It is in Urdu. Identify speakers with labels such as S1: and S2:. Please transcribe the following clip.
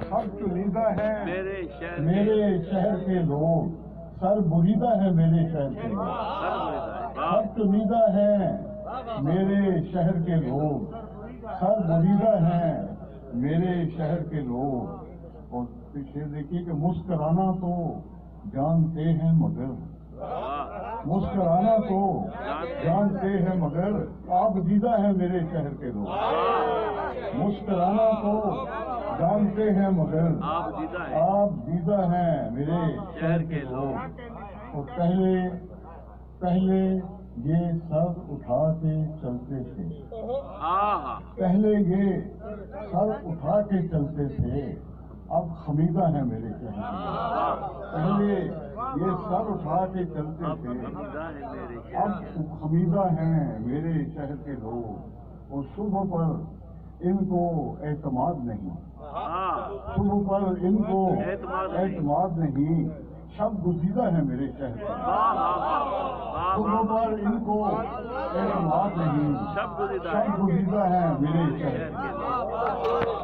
S1: سب چنیدہ ہیں
S2: میرے
S1: شہر کے لوگ، سر بریدہ ہے میرے شہر کے لوگ، سب چنیدہ ہیں میرے شہر کے لوگ، سر بریدہ ہیں میرے شہر کے لوگ۔ اور پیچھے دیکھیے کہ مسکرانا تو جانتے ہیں مگر، مسکرانا تو جانتے ہیں مگر آپ دیدہ ہیں میرے شہر کے لوگ، مسکرانا تو جانتے ہیں مگر آپ دیدہ ہیں میرے شہر کے لوگ۔ اور پہلے یہ سر اٹھا کے چلتے تھے، پہلے یہ سر اٹھا کے چلتے تھے، اب خمیدہ ہیں میرے شہر کے لوگ۔ پہلے یہ سر اٹھا کے چلتے تھے، اب خمیدہ ہیں میرے شہر کے لوگ۔ اور صبح پر ان کو اعتماد نہیں، صبح پر ان کو اعتماد نہیں، شب گزیدہ ہے میرے شہر کے لوگ۔ صبح پر ان کو اعتماد نہیں، شب گزیدہ ہے میرے شہر کے لوگ۔